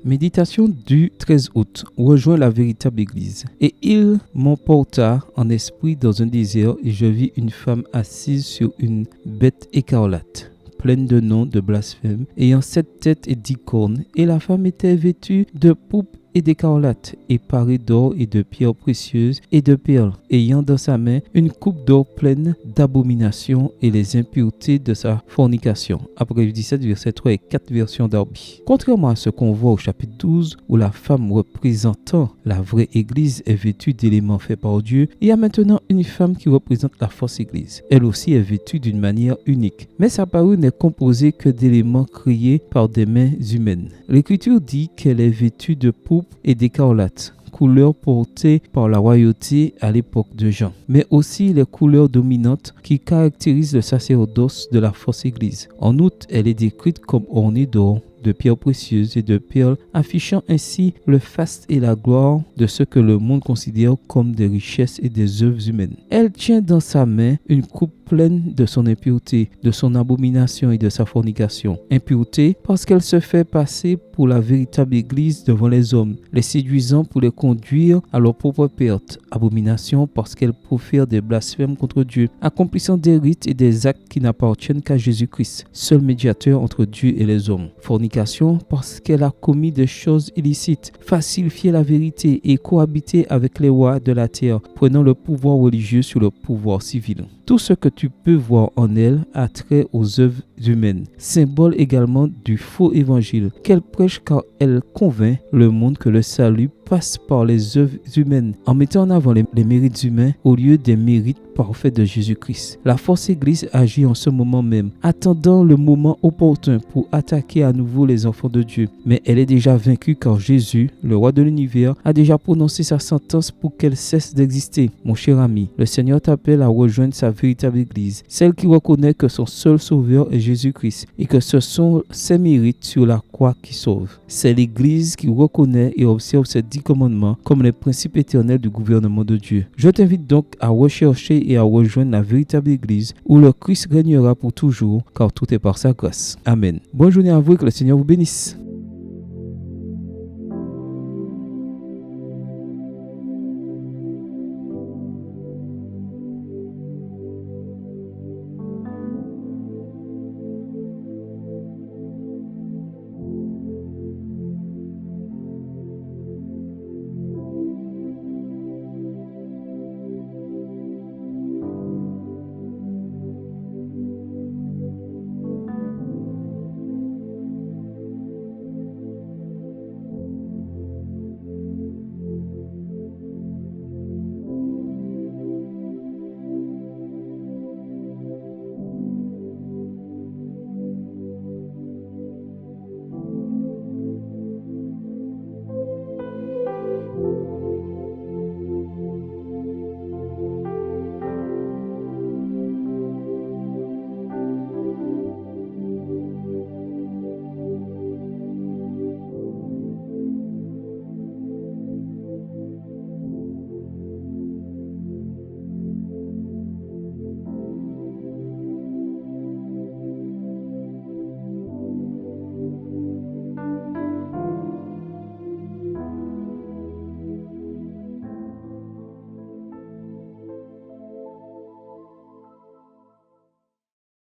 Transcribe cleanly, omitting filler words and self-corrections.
Méditation du 13 août. Rejoins la véritable Église. Et il m'emporta en esprit dans un désert et je vis une femme assise sur une bête écarlate, pleine de noms de blasphème, ayant 7 têtes et 10 cornes. Et la femme était vêtue de pourpre et d'écarlate, et parée d'or et de pierres précieuses et de perles, ayant dans sa main une coupe d'or pleine d'abominations et les impuretés de sa fornication. Apocalypse 17, verset 3 et 4 versions d'Arby. Contrairement à ce qu'on voit au chapitre 12, où la femme représentant la vraie Église est vêtue d'éléments faits par Dieu, il y a maintenant une femme qui représente la fausse Église. Elle aussi est vêtue d'une manière unique, mais sa parure n'est composée que d'éléments créés par des mains humaines. L'Écriture dit qu'elle est vêtue de pourpre et d'écarlate, couleurs portées par la royauté à l'époque de Jean, mais aussi les couleurs dominantes qui caractérisent le sacerdoce de la fausse Église. En outre, elle est décrite comme ornée d'or, de pierres précieuses et de perles, affichant ainsi le faste et la gloire de ce que le monde considère comme des richesses et des œuvres humaines. Elle tient dans sa main une coupe pleine de son impureté, de son abomination et de sa fornication. Impureté parce qu'elle se fait passer pour la véritable Église devant les hommes, les séduisant pour les conduire à leur propre perte. Abomination parce qu'elle profère des blasphèmes contre Dieu, accomplissant des rites et des actes qui n'appartiennent qu'à Jésus-Christ, seul médiateur entre Dieu et les hommes. Fornication parce qu'elle a commis des choses illicites, falsifié la vérité et cohabité avec les rois de la terre, prenant le pouvoir religieux sur le pouvoir civil. Tout ce que tu peux voir en elle a trait aux œuvres humaines, symbole également du faux évangile qu'elle prêche car elle convainc le monde que le salut passe par les œuvres humaines en mettant en avant les mérites humains au lieu des mérites parfaits de Jésus-Christ. La fausse Église agit en ce moment même, attendant le moment opportun pour attaquer à nouveau les enfants de Dieu. Mais elle est déjà vaincue car Jésus, le roi de l'univers, a déjà prononcé sa sentence pour qu'elle cesse d'exister. Mon cher ami, le Seigneur t'appelle à rejoindre sa véritable Église, celle qui reconnaît que son seul sauveur est Jésus-Christ et que ce sont ses mérites sur la croix qui sauvent. C'est l'Église qui reconnaît et observe ses 10 commandements comme les principes éternels du gouvernement de Dieu. Je t'invite donc à rechercher et à rejoindre la véritable Église où le Christ régnera pour toujours car tout est par sa grâce. Amen. Bonne journée à vous et que le Seigneur vous bénisse.